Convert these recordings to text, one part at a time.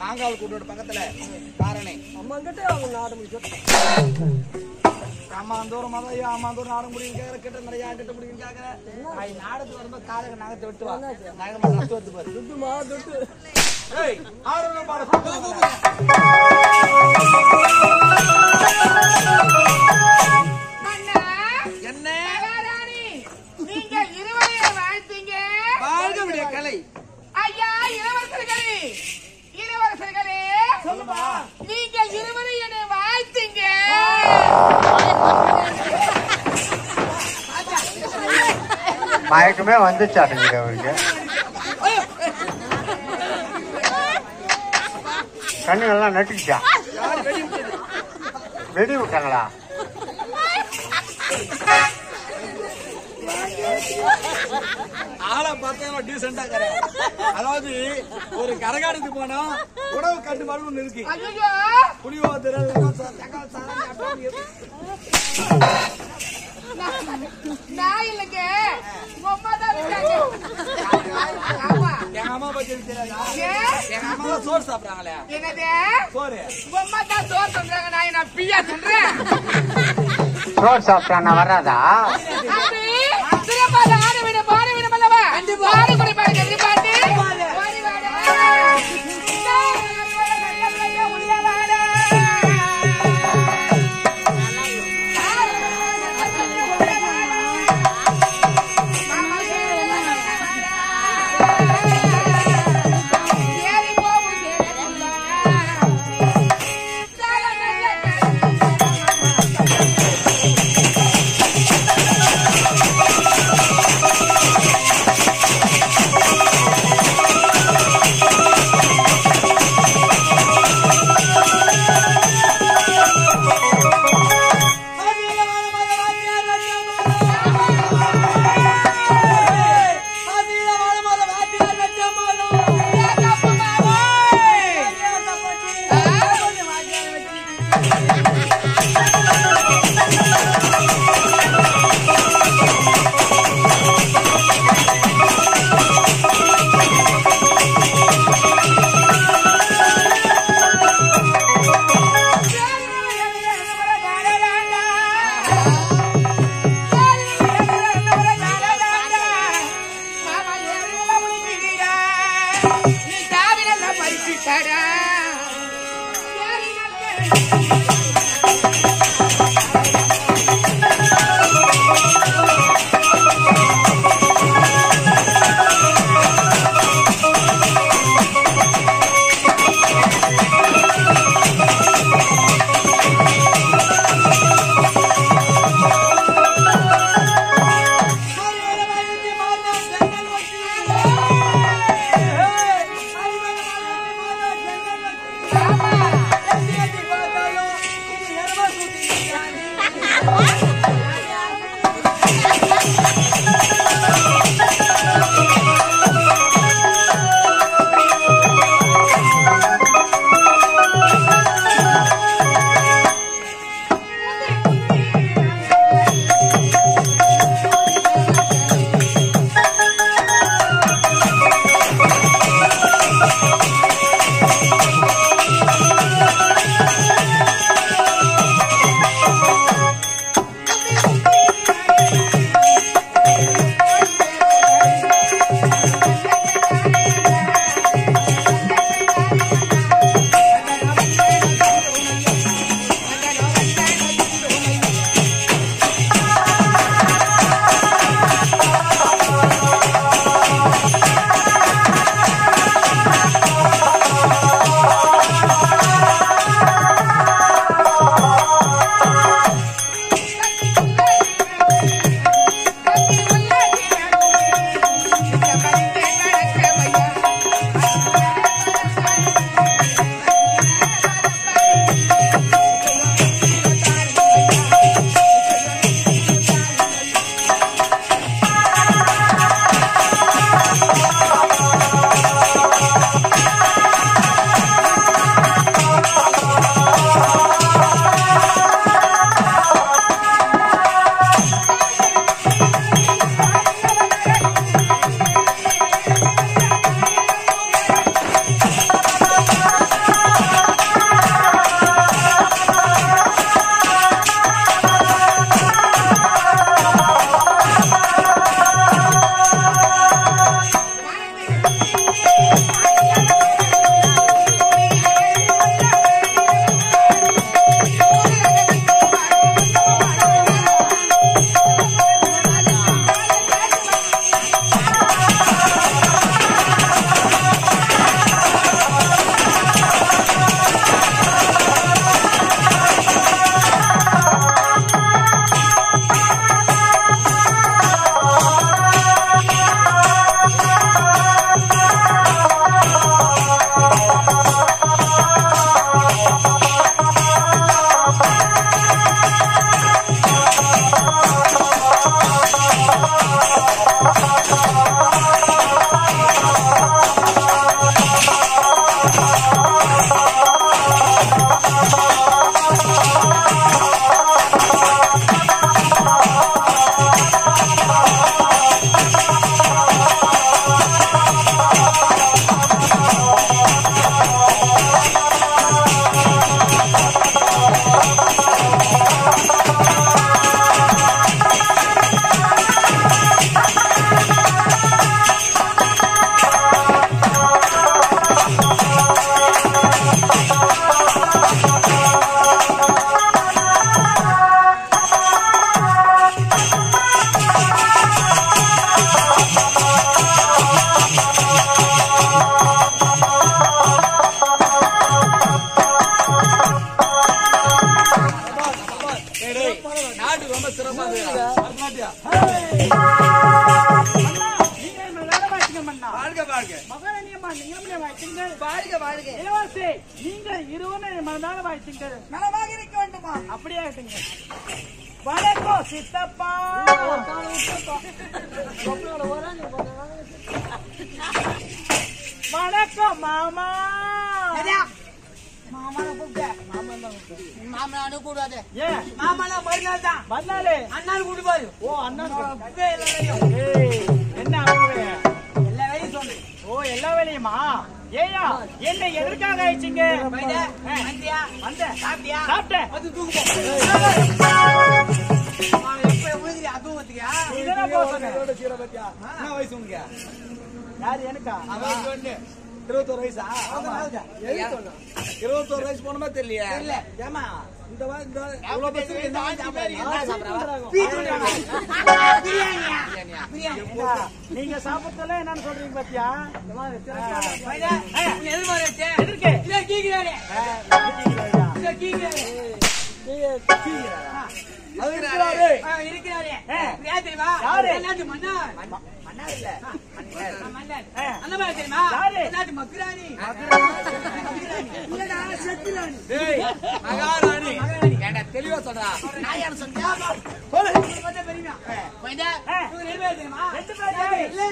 மாங்காவல் கூட்டோட பக்கத்துல காரணே அம்மா கிட்ட அவங்க நாடு முடிச்சு அம்மா தூரம் அம்மா தூரம் நாடு முடியும் கேட்கற கிட்ட நிறைய கிட்ட முடியும் கேட்கற நாடத்துக்கு வரும்போது காலக நகத்தை வெட்டுவா நகமா நட்டு வந்து பாரு துட்டுமா துட்டு ஏய் ஆடுறோம் பாரு அண்ணா என்ன ராணி நீங்க இருவரையை வாழ்த்தீங்க வாழ்க விடிய கலை ஐயா இளவரசர்களே இளவரசர்களே சொல்லுமா நீங்க இருவரை என்னை வாழ்த்தீங்க மயக்கமே வந்துச்சாட்டுங்க அவருக்கு கண்ணுங்கள்லாம் நட்டுக்கிச்சா வெடி விட்டாங்களா ஆளை பார்த்தா டீசெண்டா கரை அதாவது ஒரு கரகாரத்துக்கு போனா உணவு கட்டுப்பாடு ஒண்ணு இருக்கு ஐயோ புளியோதரை நான் இல்லைங்க உங்க அம்மா தான் இருக்காங்க ஆமா எங்க அம்மா பத்தி தெரியாதா ஏன்? எங்க அம்மா சோறு சாப்பிடுறாங்களே என்னது சோறு உங்க அம்மா தான் சோறு சொல்றாங்க நான் பியா சொல்றேன் சோறு சாப்பிட்டானா வராதா அது சிறப்பாக ஆடவிட பாடவிடம் அல்லவா பாடு குடி பாடு கட்டி பாட்டு ஓடி வாடா உள்ளே வாடா ஏறி போகும் சிறப்பா இருக்குடா. அடுத்த வாட்டியா? நீங்க என்ன வேலை வாய்ச்சிங்க மன்னா வாழ்க வாழ்க. மகாராணியம்மா நீங்க என்ன வாய்ச்சிங்க வாழ்க வாழ்க. இளவரசி நீங்க இருவரும் மனதால வாய்ச்சிங்க நலமாக இருக்க வேண்டுமா? அப்படியே ஆயிட்டுங்க வணக்கம் சித்தப்பா வணக்கம் மாமா மாமனானு கூடாது. ஏன் மாமனா மறுநாள் தான். வந்தாலே அண்ணாரு கூட்டு பாரு. ஓ அண்ணன் எல்லா வேலையும் ஏய் என்ன அவங்க எல்லா வேலையும் சொல்லு. ஓ எல்லா வேலையுமா ஏயா என்ன எதற்காக ஆயிடுச்சிங்க வந்தியா? வந்த சாப்பிட்டியா? சாப்பிட்டேன் வந்து தூக்கு போ. எப்ப விழுதுறியா? அதுவும் வந்துக்கியா? இதெல்லாம் போக சொன்னேன். இதோட சீரை பத்தியா? என்ன வயசு உனக்கு? யாரு எனக்கா வயசு ஒண்ணு. 21 வயசா? ஆமா. 21 வயசு போனமா தெரியலையே. தெரியல. ஏமா இந்த இவ்வளவு பசங்க என்ன சாப்பிடுறாங்க? பிரியாணியா? பிரியாணி. நீங்க சாப்பிட்டதுல என்னன்னு சொல்றீங்க பாத்தியா பையனா, உன்னை எது மாதிரி வச்சே? எதற்கு இல்ல, கீக்கிறாரே. இல்ல, கீக்கிறாரே. அது இருக்கிறாரு. இருக்கிறாரே. ஆ. யார் தெரியுமா? யாரு? நாட்டு மன்னர். மன்னர் இல்ல. மன்னர். ஆ. அந்த மாதிரி தெரியுமா? யாரு? நாட்டு மக்குராணி. இல்லடா, செத்துராணி. டேய், மகாராணி. மகாராணி. ஏன்டா தெளிவா சொல்றா. நான் யாரு சொன்னா? உங்களுக்கு மட்டும் தெரியுமா? பையனா, ஆ. இவங்க ரெண்டு பேரும் தெரியுமா? ரெண்டு பேர் யாரு? இல்ல.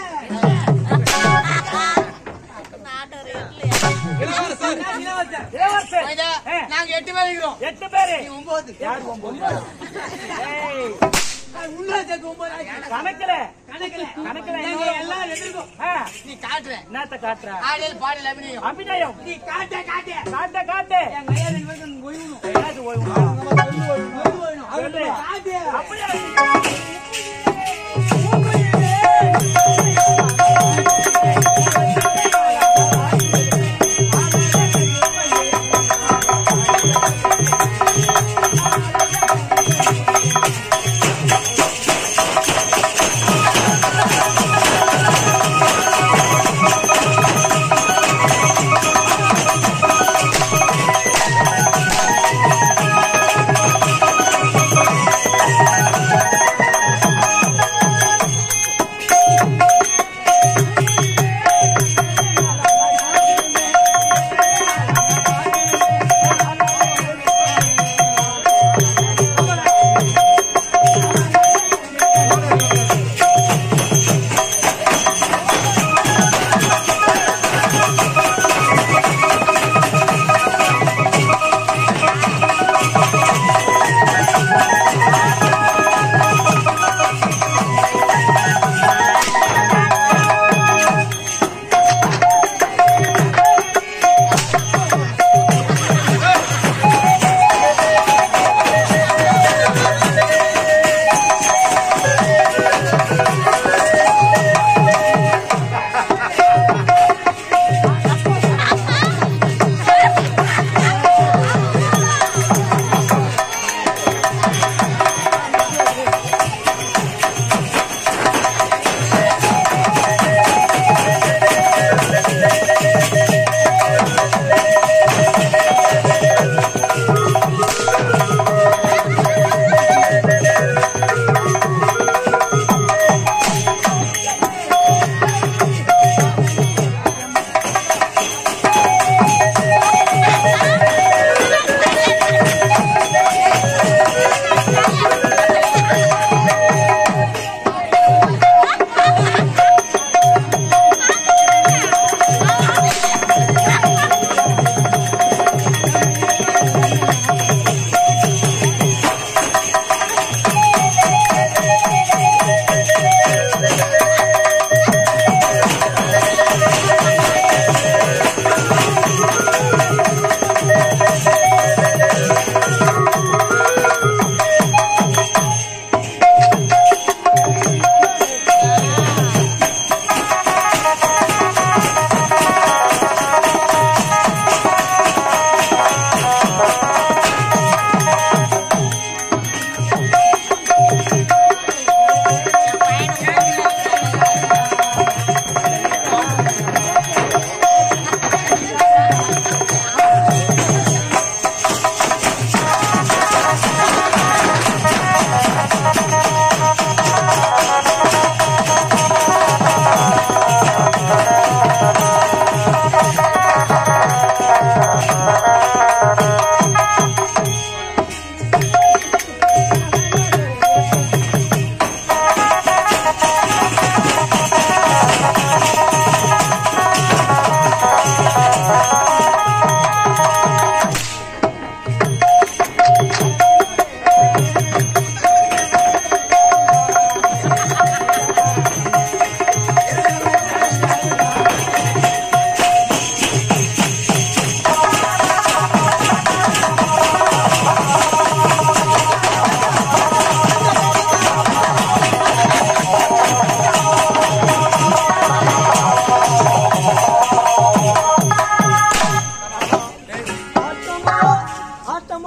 இளவரசர். நான் இளவரசர். இளவரசர். பையனா, ஆ. நாங்க 8 பேர் இருக்கிறோம். 8 பேரு நீ 9. யார் 9? ஏய் உள்ள சேர்த்து 9 ஆச்சு. கணக்குல கணக்குல கணக்குல நாங்க என்ன? எல்லாம் எதிர்க்கோம். ஆ, நீ காட்டுற என்னத்த காட்டுற ஆடல் பாடல் அபிநயம். அபிநயம் நீ காட்ட காட்ட காட்ட காட்டு என் கையா 2 பேருக்கு ஒய்வுணும். என்னது ஓய்வு ஒய்வு சொல்லு. காட்டு. அப்படியே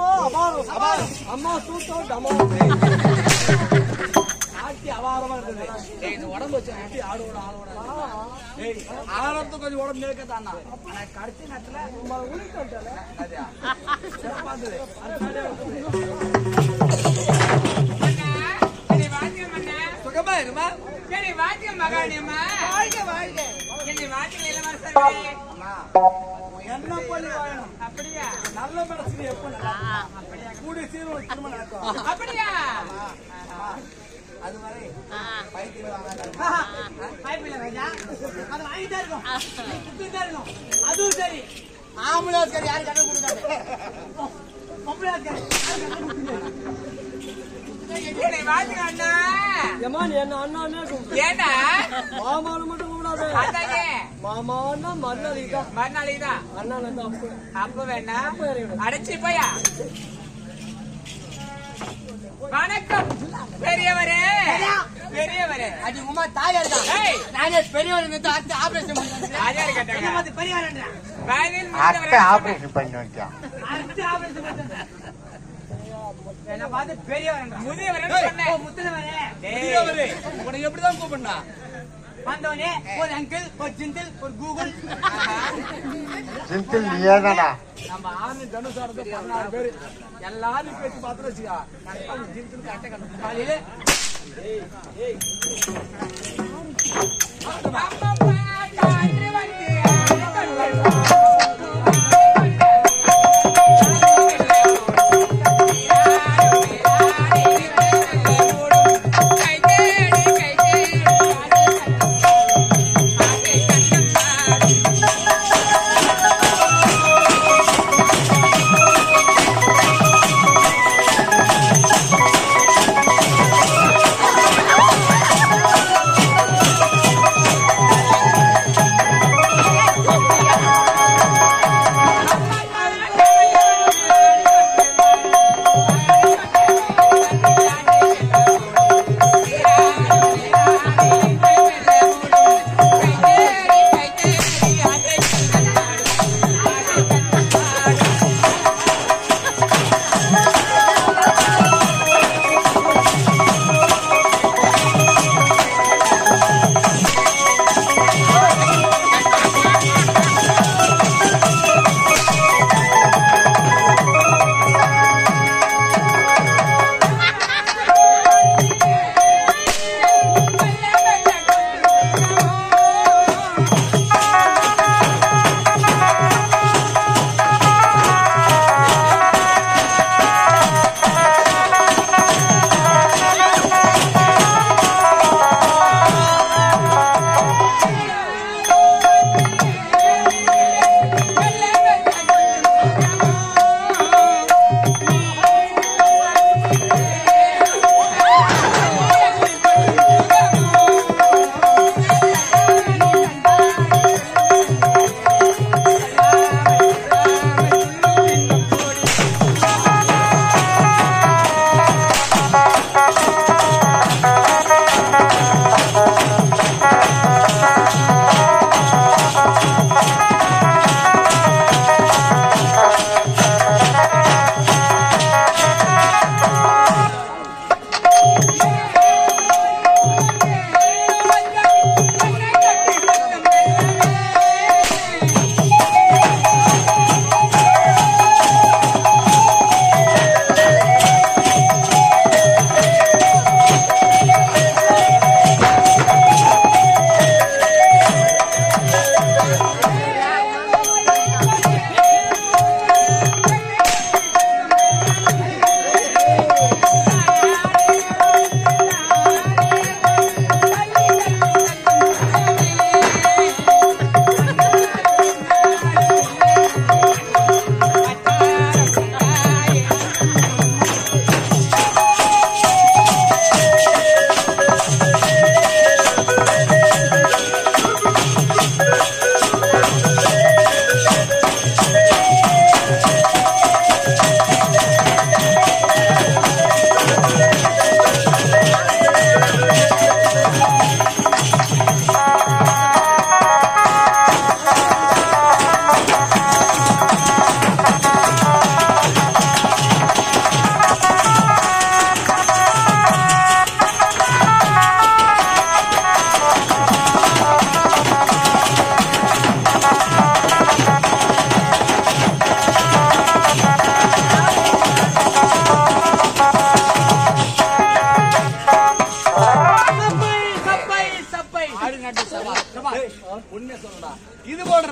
அம்மா அபாரம் அபாரம் அம்மா சூத்தம் டமா ஆட்டி அபாரமா இருக்குது. ஏய் இந்த உடம்பு வச்சு ஆட்டி ஆடுவோட ஆளோட ஏய் ஆரம்பத்து கொஞ்சம் உடம்பு நிற்கத்தான் ஆனா கடைசி நேரத்துல உளுத்தல அதா சிறப்பாது என்னை வாத்தியம் பண்ண சுகமா இருமா என்னை வாத்தியம் மகாணியம்மா வாழ்க வாழ்க என்னை வாத்தியம் இளவரசரே என்ன பண்ணி வாழணும் அப்படியா நல்ல மனசுல எப்ப அப்படியா கூடிய சீரும் திருமணம் நடக்கும் அப்படியா அது வரை பைத்தியம் அது வாங்கிட்டே இருக்கும் அதுவும் சரி ஆம்புலன்ஸ் யாரும் கட்ட கொடுக்காது என்னை வாத்தியம் அண்ணா ஏமா நீ என்ன அண்ணானே கூப்பிடு ஏண்டா மாமான்னு மட்டும் கூப்பிடாத அதானே மாமான்னா மறுநாளைக்குதான் மறுநாளைக்குதான் அண்ணான் அப்ப வேணா அடைச்சி போயா வணக்கம் பெரியவரே பெரியவரே அது உமா தாயார் தான் ஏய் நானே பெரியவர் அடுத்து ஆபரேஷன் பண்ணுறேன் யார் கேட்டாங்க பெரியவர் வயலில் அத்தை ஆபரேஷன் பண்ணி வச்சான். என்ன பார்த்து பெரியவர் முதியவரே சொன்னேன் முத்தனவரே பெரியவரே உனக்கு எப்படிதான் கூப்பிடா வந்தவனே ஒரு அங்கிள் ஒரு ஜிந்தில் ஒரு கூகுள் சிந்தில் நீதானடா. நம்ம ஆர்மி தனுசாரத்தை 16 பேரு எல்லாரும் பேச்சு பார்த்து வச்சுக்கா கரெக்டா ஜிம்ஸுக்கு கரெக்டா கண்டு காலையில அம்மா காற்று வந்து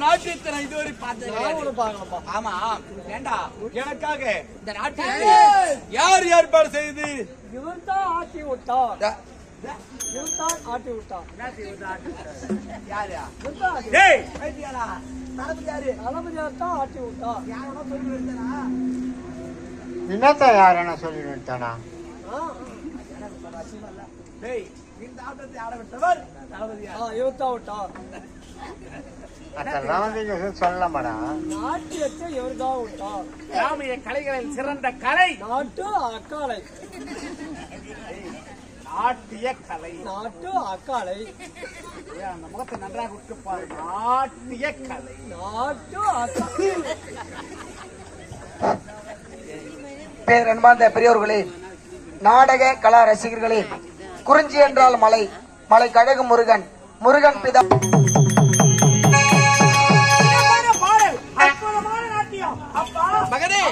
நாட்டியத்தை நான் இதுவரை பார்த்தேன். ஆமா ஏண்டா எனக்காக இந்த நாட்டியத்தை யார் ஏற்பாடு செய்து இவன் தான் ஆட்டி விட்டான். யாரா இன்னத்த யாருன்னு சொல்லி விட்டானா? அதெல்லாம் நீங்க சொல்ல மாடா. நாட்டியத்தை எவர்தான் விட்டான்? கிராமிய கலைகளில் சிறந்த கலை நாட்டு அக்காலை. நாட்டிய கலை. நாட்டு அக்காலை. அந்த முகத்தை நன்றாக விட்டு பாரு. நாட்டிய கலை. நாட்டு அக்காலை. பேரன்பார்ந்த பெரியோர்களே, நாடக கலா ரசிகர்களே, குறிஞ்சி என்றால் மலை, மலை கழகு முருகன், முருகன் பிதா. மகனே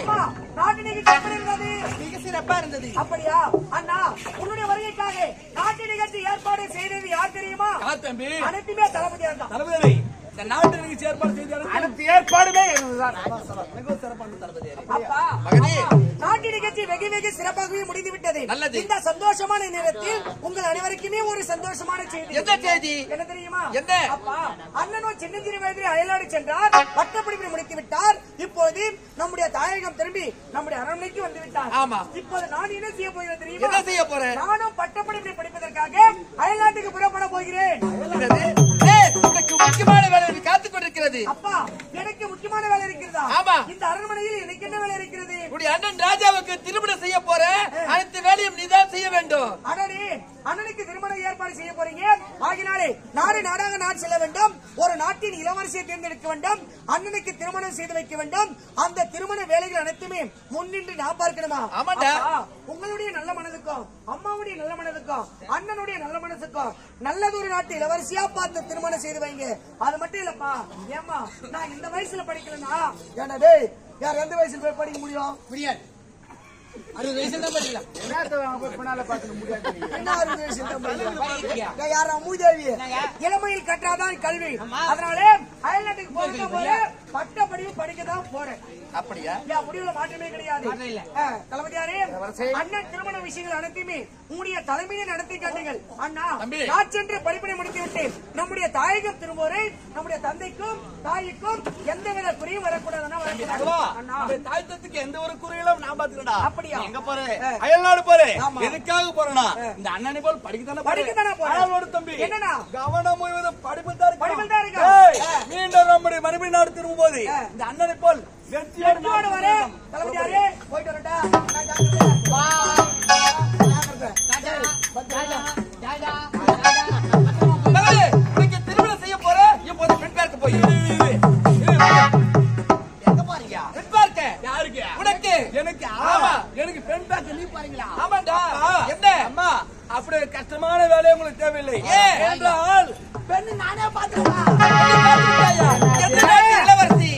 மிக சிறப்பா இருந்தது. அப்படியா அண்ணா, உன்னுடைய வருகைக்காக நாட்டு நிகழ்ச்சி ஏற்பாடு செய்தது யார் தெரியுமா? தம்பி அனைத்துமே தளபதியா தான். தளபதி இந்த நாட்டு நிகழ்ச்சி ஏற்பாடு செய்து அனைத்து ஏற்பாடுமே இதுதான். அப்பா, மகனே நாட்டு நிகழ்ச்சி வெகு வெகு சிறப்பாகவே முடிந்து விட்டது. நல்லது. இந்த சந்தோஷமான நேரத்தில் உங்கள் அனைவருக்குமே ஒரு சந்தோஷமான செய்தி. எந்த செய்தி? என்ன தெரியுமா? என்ன? அப்பா, அண்ணனோ சின்னஞ்சிறு வயதில் அயல்நாடு சென்றார், பட்டப்படிப்பை முடித்து விட்டார். இப்போது நம்முடைய தாயகம் திரும்பி நம்முடைய அரண்மனைக்கு வந்து விட்டார். ஆமா. இப்போது நான் என்ன செய்ய போகிறேன் தெரியுமா? என்ன செய்ய போறேன்? நானும் பட்டப்படிப்பை படிப்பதற்காக அயல்நாட்டுக்கு புறப்பட போகிறேன். உனக்கு முக்கியமான வேலை காத்துக் கொண்டிருக்கிறது. அப்பா, எனக்கு முக்கியமான வேலை இருக்கிறதா? ஆமா. இந்த அரண்மனையில் எனக்கு என்ன வேலை இருக்கிறது? உடைய அண்ணன் ராஜாவுக்கு திருமணம் செய்ய போற அனைத்து வேலையும் நீதான் செய்ய வேண்டும். அண்ணனே, அண்ணனுக்கு திருமணம் ஏற்பாடு செய்ய போறீங்க. ஆகினாலே நாடு நாடாக நான் செல்ல வேண்டும். ஒரு நாட்டின் இளவரசியை தேர்ந்தெடுக்க வேண்டும். அண்ணனுக்கு திருமணம் செய்து வைக்க வேண்டும். அந்த திருமண வேலைகள் அனைத்துமே முன்னின்று நான் பார்க்கணுமா? ஆமாண்டா. உங்களுடைய நல்ல மனதுக்கும், அம்மாவுடைய நல்ல மனதுக்கும், அண்ணனுடைய நல்ல மனசுக்கும் நல்லதொரு நாட்டு இளவரசியா பார்த்து திருமணம் செய்து வைங்க. அது மட்டும் இல்லப்பா, ஏமா நான் இந்த வயசுல படிக்கலன்னா ஏன்னா டேய், யார் எந்த வயசுல போய் படிக்க முடியும்? முடியாது. 60 வயசுல தான் படிக்கலாம். என்ன 60 வயசுல தான் படிக்கலாம்? யாரா மூதேவி? இளமையில் கற்றாதான் கல்வி. அதனால அயல்நாட்டுக்கு போற பட்ட படிப்பு படிக்கதான் போறேன். அப்படியா? முடிவுல மாற்றமே கிடையாது. தளபதியாரே, அண்ணன் திருமண விஷயங்கள் அனைத்துமே உங்களுடைய தலைமையிலே நடத்தி காட்டுங்கள். அண்ணா, நான் சென்று படிப்பினை முடித்து விட்டேன். நம்முடைய தாயகம் திரும்புவரை நம்முடைய தந்தைக்கும் தாய்க்கும் எந்தவித குறையும் வரக்கூடாதுன்னா தாய்த்தத்துக்கு எந்த ஒரு குறையிலும் நான் பாத்துக்கடா. அப்படியா? எங்க போறேன்? அயல்நாடு போறேன். எதுக்காக போறேன்னா இந்த அண்ணனை போல் படிக்கத்தானே படிக்கத்தானே தம்பி. என்னன்னா கவனம் முழுவதும் படிப்பில் தான் படிப்பில். மீண்டும் நம்முடைய மறுபடி நாடு திரும்பும் போது இந்த அண்ணனை போல் வெற்றியோடு வர தளபதியாரே போயிட்டு வரட்டா? திருமணம் செய்ய போற இப்போது பெண் பார்க்க போய் எங்க பாருங்க? பெண் பார்க்க யாருக்கு? உனக்கு. எனக்கு. ஆமா, எனக்கு பெண் பார்க்க நீ பாருங்களா? ஆமாண்டா. என்ன அம்மா, அப்படி கஷ்டமான வேலை உங்களுக்கு தேவையில்லை. என்றால் பெண் நானே பாத்துக்கிறேன். இளவரசி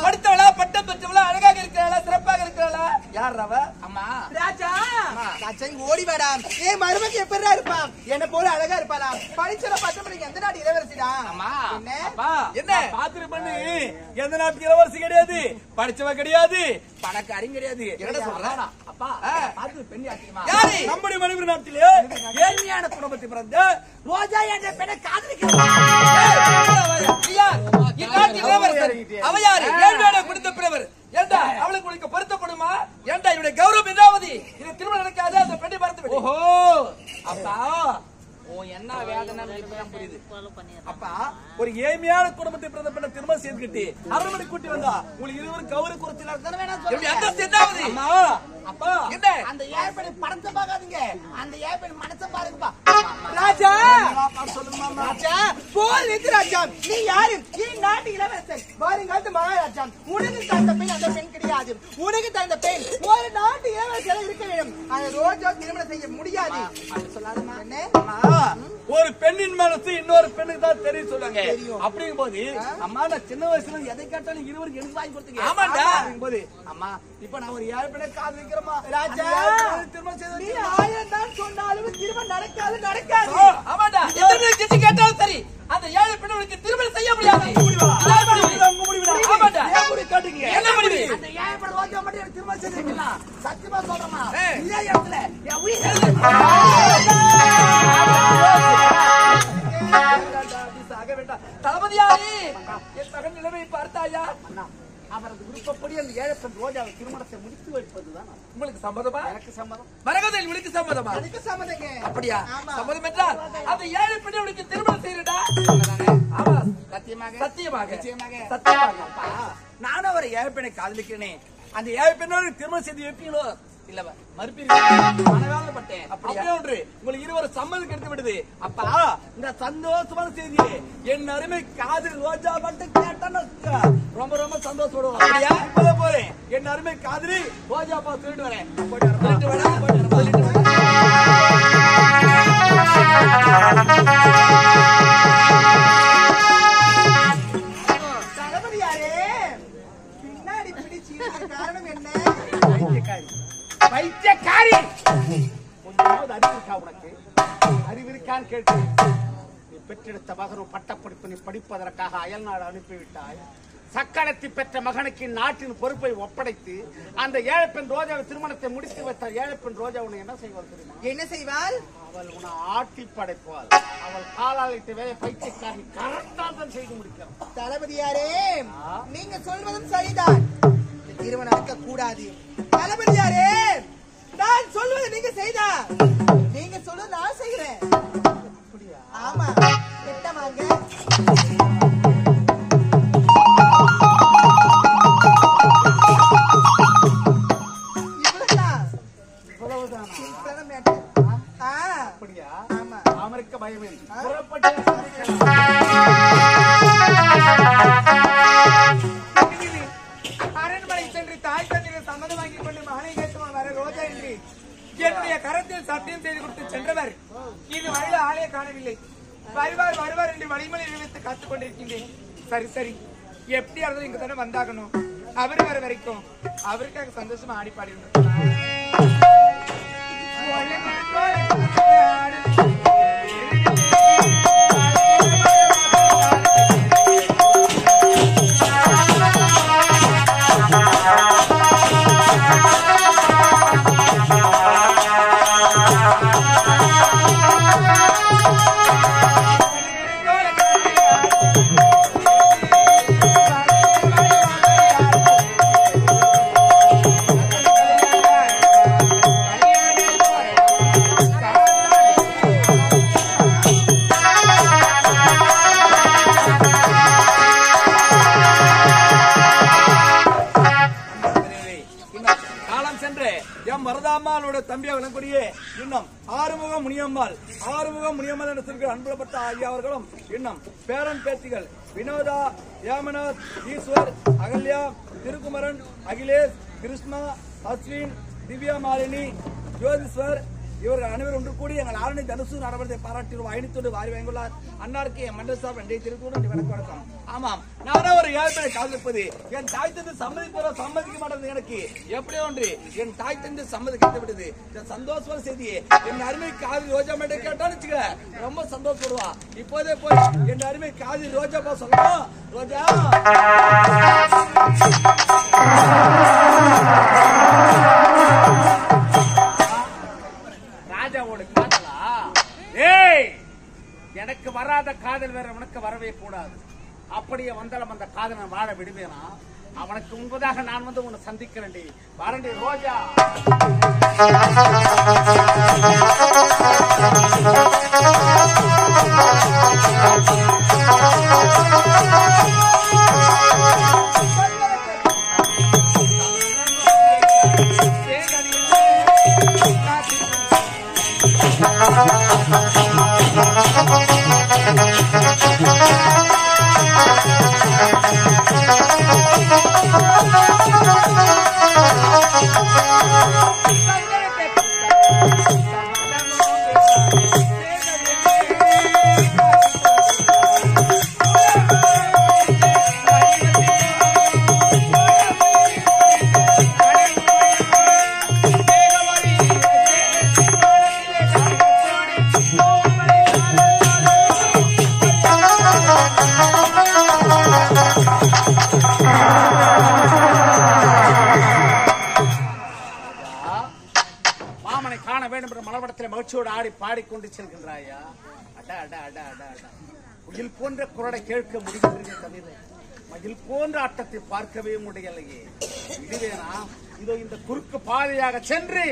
படித்தவளா, பட்டம் பெற்றவளா, அழகாக இருக்கிறாளா, சிறப்பாக இருக்கிறாளா? யார் அவ? அம்மா ராஜா, ராஜா ஓடி வாடா. ஏ மருமக்கு எப்படிடா இருப்பான்? என்ன போல அழகா இருப்பாளா? படிச்சல பட்டப்படி எந்த நாடு இளவரசிடா? அம்மா என்ன பாத்துட்டு பண்ணி எந்த நாட்டு இளவரசி கிடையாது, படிச்சவ கிடையாது, பணக்காரியும் கிடையாது. என்ன சொல்ற? அப்பா பாத்து பெண் யாத்திரமா? யாரு? நம்முடைய மணிபுரி நாட்டிலே ஏழ்மையான குடும்பத்தை பிறந்த ரோஜா என்ற பெண்ணை காதலிக்கிறார். அவ யாரு? ஏழ்மையான குடும்ப பிறவர். ஏண்டா அவளுக்கு உங்களுக்கு பொருத்தப்படுமா? ஏண்டா இவருடைய கௌரவம் என்னாவது? இது திருமணம் நடக்காது. அந்த பெண்ணை பார்த்து விடு. ஓஹோ, அப்பா என்ன வேதனை புரியுது. அப்பா ஒரு ஏழ்மையான குடும்பத்தை பிறந்த பெண்ணை திருமணம் செய்துக்கிட்டு அரண்மனை கூட்டி வந்தா உங்களுக்கு இருவரும் கௌரவ குறைச்சல் அப்பா என்ன அந்த ஏழ்பெண் படத்தை பார்க்காதீங்க, அந்த ஏழ்பெண் மனசை பாருங்கப்பா. ராஜா ராஜா போல் நித்து ராஜா, நீ யாரு? நீ நாட்டு இளவரசன், வருங்காலத்து மகாராஜா. உனக்கு தகுந்த பெண் அந்த பெண் கிடையாது. உனக்கு தகுந்த பெண் ஒரு நாட்டு இளவரசியாக இருக்க வேண்டும். அந்த ரோஜா திருமணம் செய்ய முடியாது. சொல்லாதுமா என்ன? ஒரு பெண்ணின் மனசு இன்னொரு பெண்ணுக்கு தான் தெரியும் சொல்லுங்க. அப்படிங்கும் போது அம்மா நான் சின்ன வயசுல எதை கேட்டாலும் இருவருக்கு எனக்கு வாங்கி கொடுத்தீங்க. ஆமாண்டா. அப்படிங்கும் போது அம்மா இப்ப நான் ஒரு 7 பெண்ணை காதலிக்கிறேமா ராஜா? திருமணம் செய்து நீ 1000 தான் சொன்னாலும் திருமணம் நடக்காது. ஆமாண்டா. எத்தனை கேட்டாலும் சரி அந்த 7 பெண்களுக்கு திருமணம் செய்ய முடியாது. ஆமா ஏய். இதே இடத்துல என் உயிர் சாக வேண்டாம். தளபதியாரே, என் மகன் நிலைமை பார்த்தாயா? அவரது விருப்பப்படி அந்த ஏழப்பன் ரோஜாவை திருமணத்தை முடித்து வைப்பதுதான் உங்களுக்கு சம்மதமா? எனக்கு சம்மதம். மரகதையில் உனக்கு சம்மதமா? எனக்கு சம்மதங்க. அப்படியா? ஆமா. சம்மதம் என்றால் அந்த ஏழை பெண்ணை உனக்கு திருமணம் செய்யறடா. ஆமா, சத்தியமாக சத்தியமாக நிச்சயமாக. சத்தியமாக. அப்பா, நானும் ஒரு ஏழை பெண்ணை காதலிக்கிறேனே. அந்த ஏழை பெண்ணோடு திருமணம் செய்து வைப்பீங்களோ இல்லவா மறுப்பீர்கள் மனவேதனைப்பட்டேன். அப்படியா? அப்படியே ஒன்று உங்களுக்கு இருவரும் சம்மதம் கிடைத்து விடுது. அப்பா, இந்த சந்தோஷமான செய்தியை என் அருமை காதல் ரோஜா மட்டும் கேட்டான்னு ரொம்ப ரொம்ப சந்தோஷப்படுவோம். அப்படியா? இப்பவே போறேன். என் அருமை காதலி ரோஜா பா சொல்லிட்டு வரேன். சொல்லிட்டு வரேன். சொல்லிட்டு வரேன். தளபதியாரே, பின்னாடி பிடிச்சு இழுக்க காரணம் என்ன? பைத்தியக்காரி. கொஞ்சமாவது அறிவு இருக்கா உனக்கு? அறிவு இருக்கான்னு கேட்கிறேன். நீ பெற்றெடுத்த மகனும் பட்டப்படிப்பு நீ படிப்பதற்காக அயல் நாடு அனுப்பிவிட்டாய். சக்கரத்தை பெற்ற மகனுக்கு நாட்டின் பொறுப்பை ஒப்படைத்து அந்த ஏழப்பெண் ரோஜாவை திருமணத்தை முடித்து வைத்தார். ஏழப்பெண் ரோஜா உன்னை என்ன செய்வாள் தெரியுமா? என்ன செய்வாள்? அவள் உன்னை ஆட்டி படைப்பாள். அவள் காலாளித்த வேலை பைத்தியக்காரி கரெக்டாக செய்து முடிக்கிறாள். தளபதியாரே, நீங்க சொல்வதும் சரிதான். இந்த திருமணம் நடக்க கூடாது. தளபதியாரே, நான் சொல்வது நீங்க செய்தா, நீங்க சொல்வது நான் செய்கிறேன். ஆமா, திட்டமாங்க. இவ்வளவுதான். சிம்பிளான matter. அப்படியா? ஆமா. அமெரிக்க பயமே புறப்பட்டு அரண்மனை சென்று தாய் தந்தையை சம்மதம் வாங்கிக் கொண்டு மகனை கேட்டுமா வர ரோஜா என்று என்னுடைய கரத்தில் சத்தியம் செய்து கொடுத்து சென்றவர் இது வழியில் ஆளைய காணவில்லை. வருவார் வருவார் என்று வழிமொழி நிறுவித்து காத்துக் கொண்டிருக்கின்றேன். சரி சரி, எப்படி இருந்தாலும் இங்க தானே வந்தாகணும். அவர் வர வரைக்கும் அவருக்காக சந்தோஷமா ஆடி பாடி மருதாம்மாளோட தம்பியா விளங்கக்கூடிய இன்னும் ஆறுமுகம் முனியம்மாள் என்ற சொல்கிற அன்புலப்பட்ட ஆகிய அவர்களும் இன்னும் பேரன் பேத்திகள் வினோதா, ஏமநாத், ஈஸ்வர், அகல்யா, திருக்குமரன், அகிலேஷ், கிருஷ்ணா, அஸ்வின், திவ்யா மாலினி, ஜோதிஸ்வர் இவர்கள் அனைவரும் ஒன்று கூடி எங்கள் ஆரணி தனுசு நடவடிக்கை பாராட்டி பயணித்தோடு வாரி வாங்கியுள்ளார். அன்னாருக்கு என் மண்டல் சார் ரெண்டை திருக்கூடும் வணக்கம். ஆமாம், நானே ஒரு ஏழ்மையை காதலிப்பது என் தாய் தந்தை சம்மதிக்க மாட்டேன். எனக்கு எப்படியோ ஒன்று என் தாய் தந்தை சம்மதிக்க விடுது. இந்த சந்தோஷமான செய்தியை என் அருமை காதல் ரோஜா மேட்டை கேட்டான்னு வச்சுக்க ரொம்ப சந்தோஷப்படுவா. இப்போதே போய் என் அருமை காதல் ரோஜா பா சொல்லணும். ரோஜா ராஜாவோட காதலா? ஏய், எனக்கு வராத காதல் வேற உனக்கு வரவே கூடாது. அப்படியே வந்தாலும் அந்த காதலை வாழ விடுவேனா? அவனுக்கு முன்பதாக நான் வந்து உன்னை சந்திக்கிறேன்டி. வரண்டி ரோஜா. மாமனை காண வேண்டும் என்ற மலவடத்தில் மகிழ்ச்சியோடு ஆடி பாடிக்கொண்டு செல்கின்றாயா? அட அட அட அட அட முகில் போன்ற குரலை கேட்க முடிகின்றதே தவிர மகிழ் போன்ற ஆட்டத்தை பார்க்கவே முடியலையே. இதுவேனா? இதோ இந்த குறுக்கு பாதையாக சென்று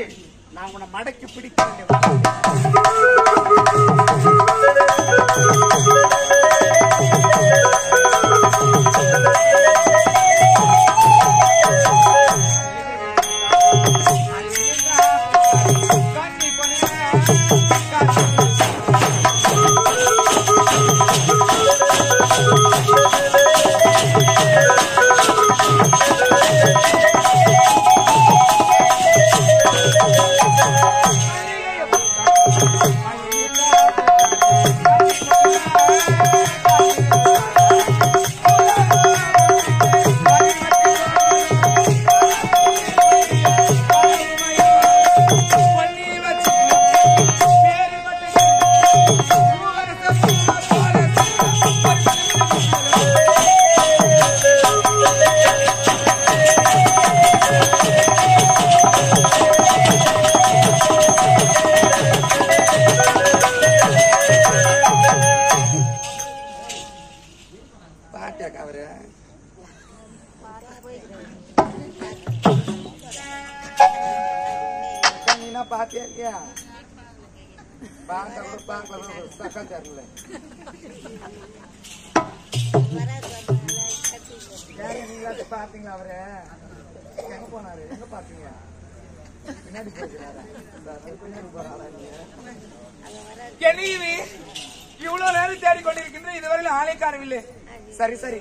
நான் உன்னை மடக்கி பிடிக்க வேண்டிய பாத்தீங்களா? அவரு எங்க போனாரு? எங்க பாத்தீங்க? பின்னாடி போகிறாரா? பின்னாடி போறாரா? இவ்வளவு நேரம் தேடிக்கொண்டிருக்கின்ற இதுவரையில் ஆளை காணவில்லை. சரி சரி,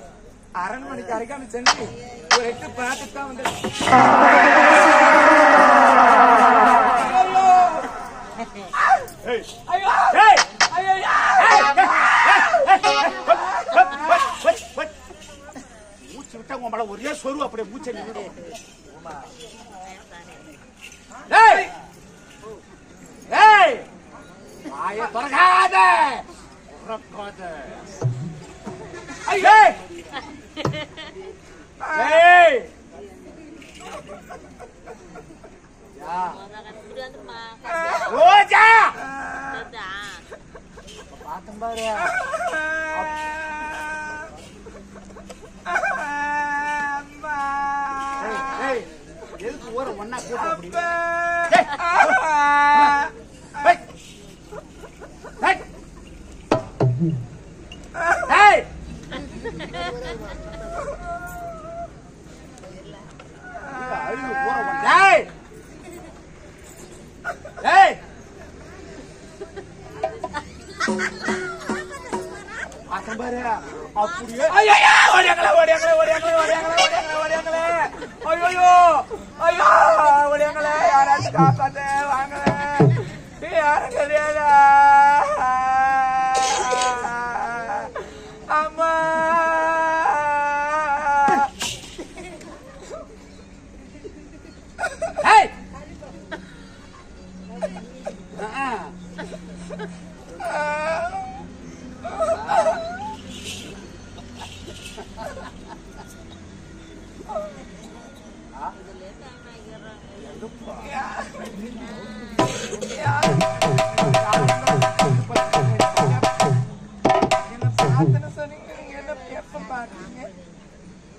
அரண்மனைக்கு அரைக்காம சென்று ஒரு எட்டு பார்த்துட்டு தான் வந்து மூச்சு விட்டா உன் மேல ஒரே சொரு அப்படியே மூச்சை நின்றுடும். வாய திறக்காத, உறக்காத. பாத்தம் பாரு, எதுக்கு ஊர ஒன்னா கூட்ட முடியும்? அப்படியே ஓடியாங்களே ஓடியாங்களே ஓடியாங்களே ஓடியாங்களே ஓடியாங்களே ஓடியாங்களே ஐயோ ஐயோ ஓடியாங்களே யாராச்சும் காப்பாத்த வாங்களே யாரும் தெரியாதா அம்மா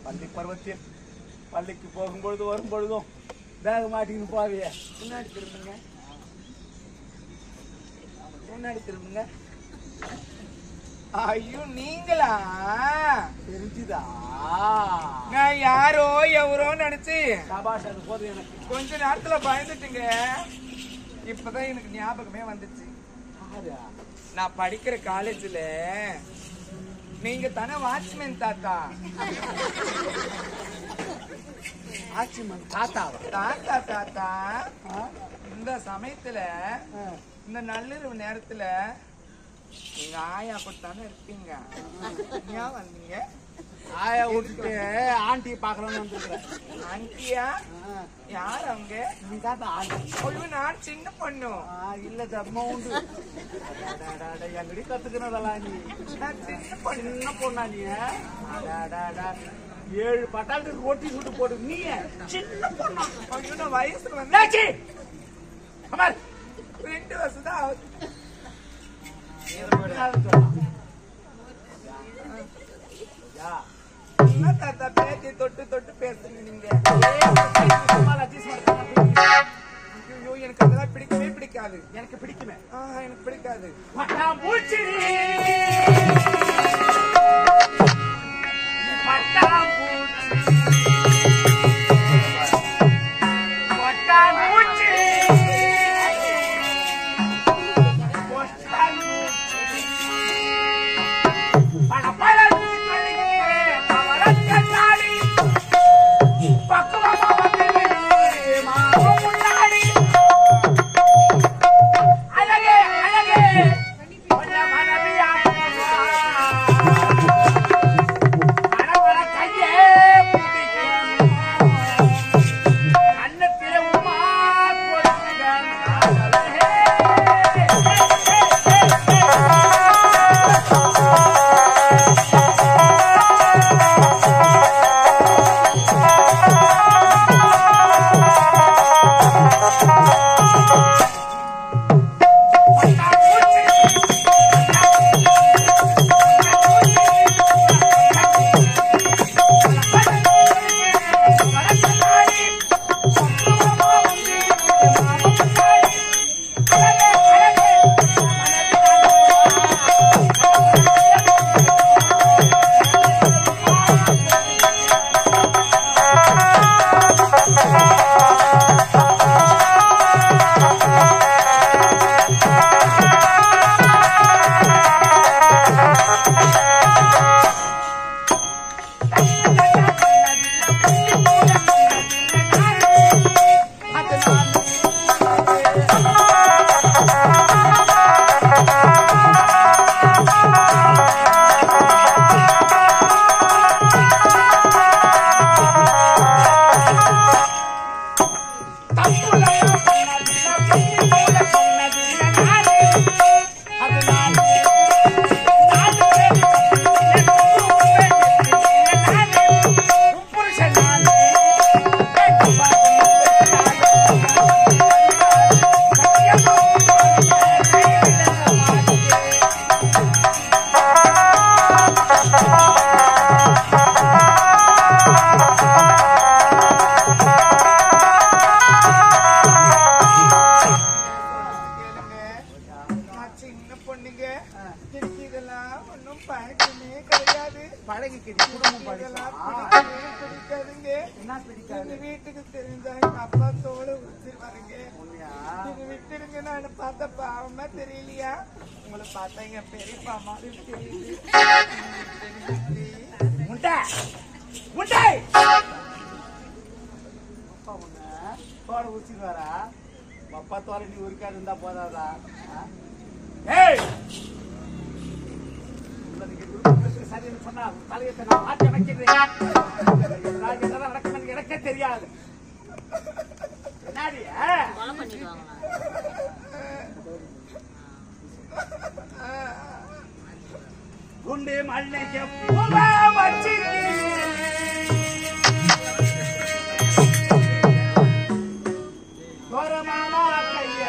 பள்ளி பருவத்தில் பள்ளிக்கு போகும்பொழுது வரும்பொழுதும் பேக மாட்டின்னு போவிய. முன்னாடி திரும்புங்க, முன்னாடி திரும்புங்க. ஐயோ நீங்களா? தெரிஞ்சுதா? நான் யாரோ எவரோ நினைச்சு சபாஷ். அது போதும், எனக்கு கொஞ்ச நேரத்துல பயந்துட்டுங்க. இப்பதான் எனக்கு ஞாபகமே வந்துச்சு. நான் படிக்கிற காலேஜ்ல நீங்க தானே வாட்ச்மேன் தாத்தா? வாட்ச்மேன் தாத்தாவா? தாத்தா தாத்தா, இந்த சமயத்துல இந்த நள்ளிரவு நேரத்துல நீங்க ஆயா கொடுத்தானே இருப்பீங்க. ஏன் வந்தீங்க? ஆயா விட்டுட்டு ஆண்டி பாக்கலாம்னு வந்துருக்கேன். ஆண்டியா? யார் அவங்க? தாத்தா ஆண்டி. ஐயோ நான் சின்ன பொண்ணு. இல்ல தர்ம உண்டு. எங்கடி கத்துக்கிறதெல்லாம் நீ? நான் சின்ன பொண்ணா நீ? 7 பட்டாளத்துக்கு ரொட்டி சுட்டு போட்டு நீ சின்ன பொண்ணா? ஐயோ நான் வயசுக்கு வந்தாச்சு. அமர் அதெல்லாம் பிடிக்கவே பிடிக்காது. எனக்கு பிடிக்குமே. எனக்கு பிடிக்காது. பட்டாம்பூச்சி பட்டாம்பூச்சி பட்டாம்பூச்சி வீட்டுக்கு தெரிஞ்சா எங்க அப்பா தோலை உரிச்சிருவாருங்க. விட்டுடுங்க, நான் பார்த்த பாவமா தெரியலையா? உங்களை பார்த்தா எங்க பெரியப்பா மாதிரி தெரியுது. தோலை உரிச்சிருவாரா? அப்பா தோலை நீ உரிக்காது இருந்தா போதாதா? சரின்னு சொன்னா தலையத்தை நான் மாற்றி அமைக்கிறேன். நடக்கும் எனக்கே தெரியாது. குண்டு மல்லிகை பூவா வச்சிருக்கே கோரமானா கைய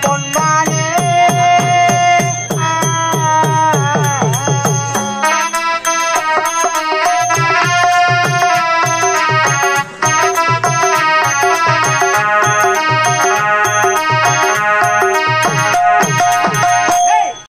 பொண்ணு